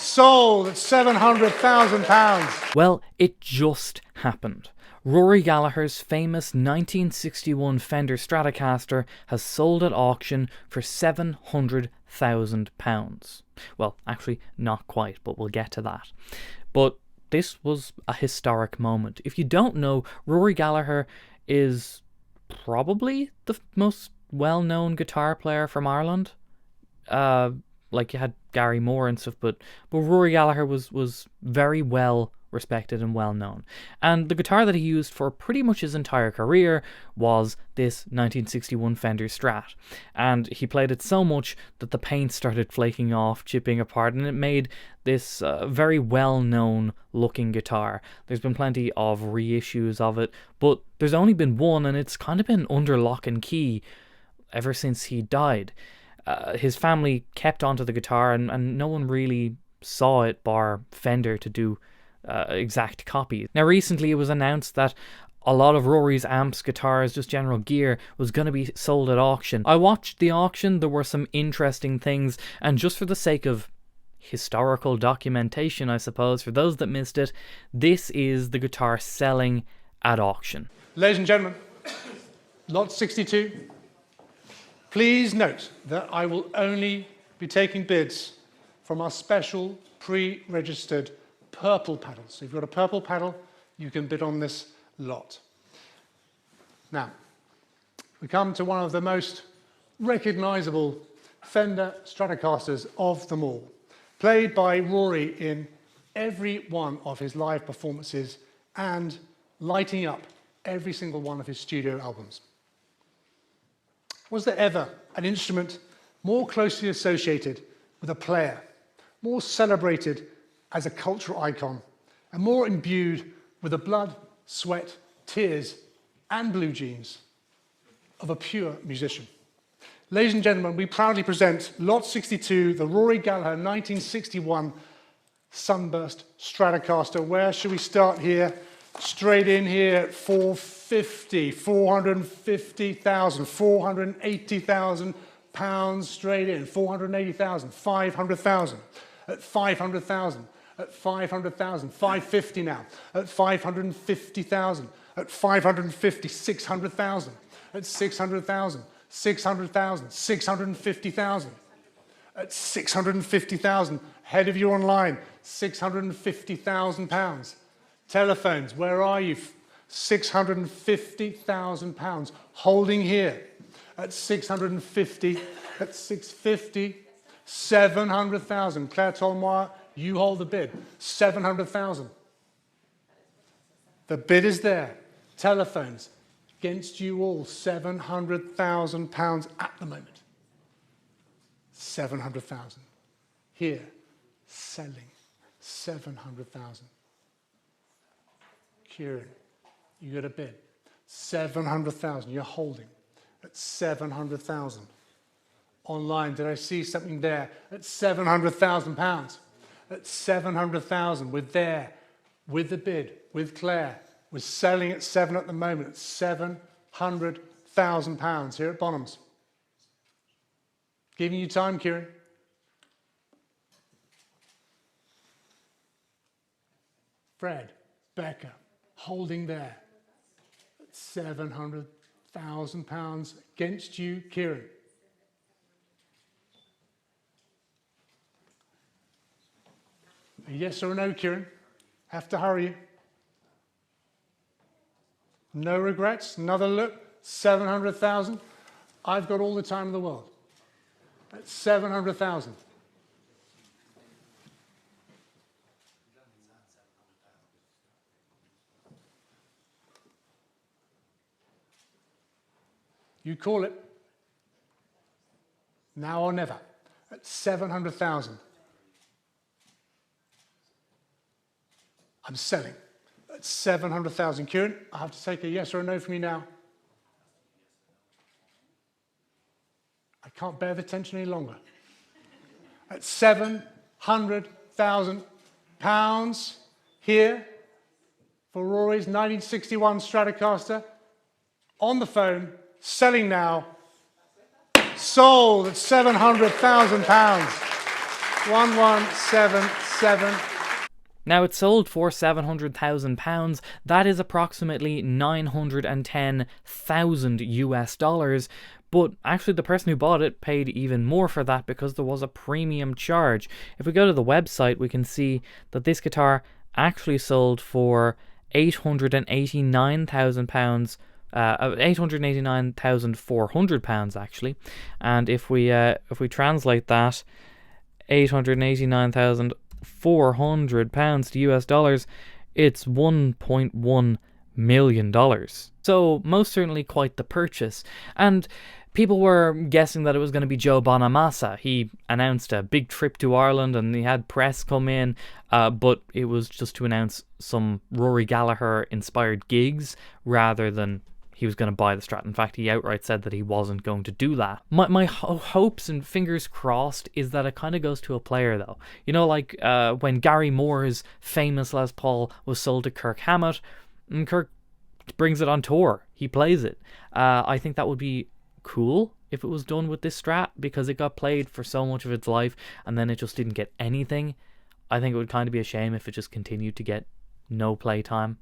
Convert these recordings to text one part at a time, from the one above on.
sold at £700,000. Well, it just happened. Rory Gallagher's famous 1961 Fender Stratocaster has sold at auction for £700,000. Well, actually, not quite, but we'll get to that. But this was a historic moment. If you don't know, Rory Gallagher is probably the most well-known guitar player from Ireland. Like you had Gary Moore and stuff, but Rory Gallagher was very well respected and well known. And the guitar that he used for pretty much his entire career was this 1961 Fender Strat. And he played it so much that the paint started flaking off, chipping apart, and it made this very well known looking guitar. There's been plenty of reissues of it, but there's only been one, and it's kind of been under lock and key ever since he died. His family kept onto the guitar, and no one really saw it bar Fender to do exact copies. Now recently it was announced that a lot of Rory's amps, guitars, just general gear was going to be sold at auction. I watched the auction, there were some interesting things, and just for the sake of historical documentation, I suppose, for those that missed it, this is the guitar selling at auction. Ladies and gentlemen, lot 62. Please note that I will only be taking bids from our special pre-registered purple paddles. So if you've got a purple paddle, you can bid on this lot. Now, we come to one of the most recognizable Fender Stratocasters of them all, played by Rory in every one of his live performances and lighting up every single one of his studio albums. Was there ever an instrument more closely associated with a player, more celebrated as a cultural icon, and more imbued with the blood, sweat, tears, and blue jeans of a pure musician? Ladies and gentlemen, we proudly present Lot 62, the Rory Gallagher 1961 Sunburst Stratocaster. Where should we start here? Straight in here at 450, 450,000, 480,000 pounds straight in, 480,000, 500,000, at 500,000, at 500,000, 550 now, at 550,000, at 550, 600,000, at 600,000, 600,000, 650,000, at 650,000, head of you online, 650,000 pounds. Telephones, where are you? 650,000 pounds, holding here, at 650, at 650, 700,000. Claire Tolmire, you hold the bid, 700,000. The bid is there. Telephones, against you all, 700,000 pounds at the moment. 700,000. Here, selling, 700,000. Kieran, you got a bid, 700,000, you're holding at 700,000. Online, did I see something there? At 700,000 pounds, at 700,000, with the bid, with Claire, we're selling at 7 at the moment, at 700,000 pounds here at Bonhams. Giving you time, Kieran. Fred, Becca, holding there at 700,000 pounds against you, Kieran. A yes or a no, Kieran? Have to hurry you. No regrets, another look, 700,000. I've got all the time in the world. At 700,000. You call it. Now or never. At 700,000. I'm selling. At 700,000. Kieran, I have to take a yes or a no from you now. I can't bear the tension any longer. At 700,000 pounds here for Rory's 1961 Stratocaster. On the phone. Selling now, sold at £700,000. 1177. Now, it's sold for £700,000. That is approximately 910,000 US dollars. But actually, the person who bought it paid even more for that because there was a premium charge. If we go to the website, we can see that this guitar actually sold for £889,000. £889,400 actually, and if we translate that, £889,400 to US dollars, it's $1.1 million. So most certainly quite the purchase. And people were guessing that it was going to be Joe Bonamassa. He announced a big trip to Ireland and he had press come in, but it was just to announce some Rory Gallagher inspired gigs rather than he was going to buy the Strat. In fact, he outright said that he wasn't going to do that. My hopes and fingers crossed is that it kind of goes to a player, though. You know, like when Gary Moore's famous Les Paul was sold to Kirk Hammett, and Kirk brings it on tour. He plays it. I think that would be cool if it was done with this Strat, because it got played for so much of its life and then it just didn't get anything. I think it would kind of be a shame if it just continued to get no play time.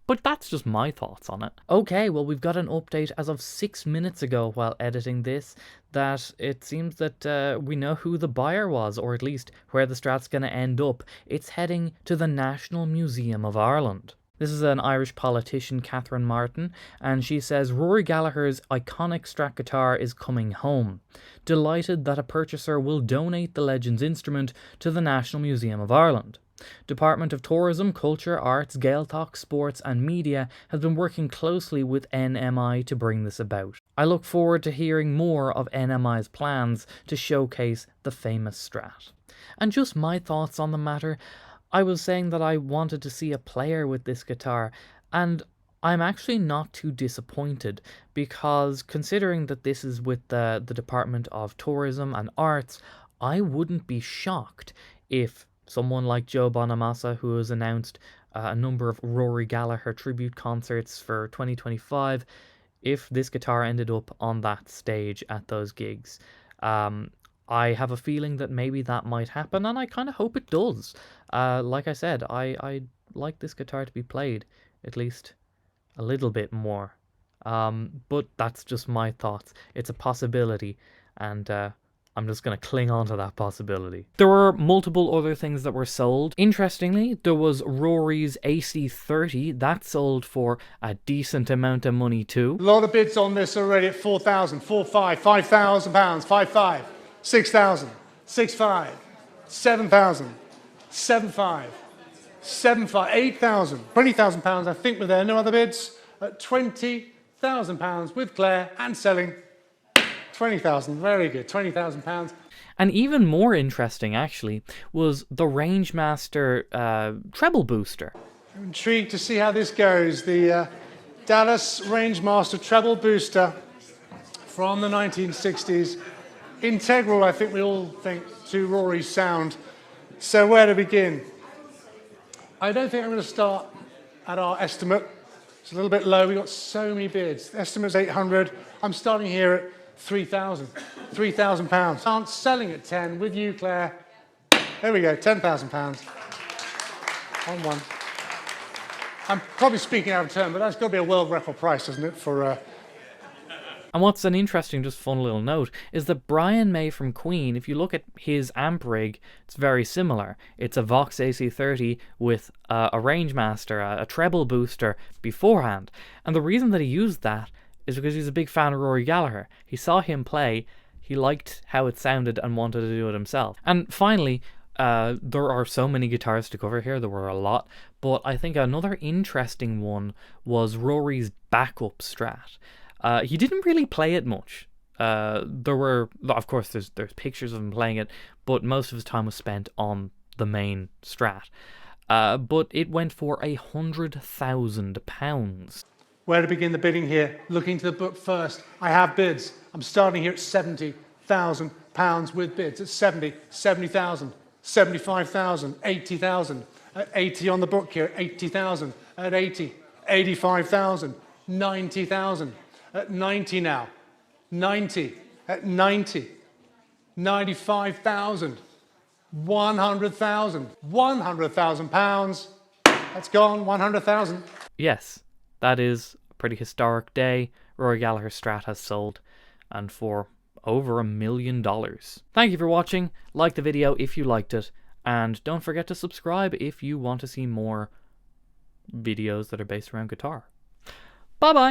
But that's just my thoughts on it. Okay, well, we've got an update as of 6 minutes ago while editing this, that it seems that we know who the buyer was, or at least where the Strat's going to end up. It's heading to the National Museum of Ireland. This is an Irish politician, Catherine Martin, and she says Rory Gallagher's iconic Strat guitar is coming home. Delighted that a purchaser will donate the legend's instrument to the National Museum of Ireland. Department of Tourism, Culture, Arts, Gaeltacht, Sports and Media has been working closely with NMI to bring this about. I look forward to hearing more of NMI's plans to showcase the famous Strat. And just my thoughts on the matter, I was saying that I wanted to see a player with this guitar, and I'm actually not too disappointed, because considering that this is with the Department of Tourism and Arts, I wouldn't be shocked if someone like Joe Bonamassa, who has announced a number of Rory Gallagher tribute concerts for 2025, if this guitar ended up on that stage at those gigs. I have a feeling that maybe that might happen, and I kind of hope it does. Like I said, I like this guitar to be played, at least a little bit more. But that's just my thoughts. It's a possibility, and I'm just going to cling on to that possibility. There were multiple other things that were sold. Interestingly, there was Rory's AC30. That sold for a decent amount of money too. A lot of bids on this already at 4,000, 4,500, 5,000 pounds, 5,500, 6,000, 6,500, 7,000, 7,500, 7,500, 8,000, 20,000 pounds. I think we're there. No other bids at 20,000 pounds with Claire and selling 20,000. Very good. 20,000 pounds. And even more interesting, actually, was the Rangemaster Trebble Booster. I'm intrigued to see how this goes. The Dallas Rangemaster Trebble Booster from the 1960s. Integral, I think we all think, to Rory's sound. So where to begin? I don't think I'm going to start at our estimate. It's a little bit low. We've got so many bids. The estimate's 800. I'm starting here at 3,000. 3,000 pounds. Aren't selling at 10 with you, Claire. There we go, 10,000 pounds. On one. I'm probably speaking out of turn, but that's got to be a world record price, isn't it, for... And what's an interesting, just fun little note, is that Brian May from Queen, if you look at his amp rig, it's very similar. It's a Vox AC30 with a Rangemaster, a treble booster beforehand. And the reason that he used that is because he's a big fan of Rory Gallagher. He saw him play, he liked how it sounded and wanted to do it himself. And finally, there are so many guitars to cover here, there were a lot, but I think another interesting one was backup Strat. He didn't really play it much. There were, of course, there's pictures of him playing it, but most of his time was spent on the main Strat. But it went for £100,000. Where to begin the bidding here? Looking to the book first. I have bids. I'm starting here at £70,000 with bids. At 70, 70,000, 75,000, 80,000. At 80 on the book here, 80,000. At 80, 85,000, 90,000. At 90 now, 90, at 90, 95,000, 100,000, 100,000 pounds. That's gone, 100,000. Yes, that is a pretty historic day. Rory Gallagher Strat has sold, and for over $1 million. Thank you for watching. Like the video if you liked it, and don't forget to subscribe if you want to see more videos that are based around guitar. Bye bye!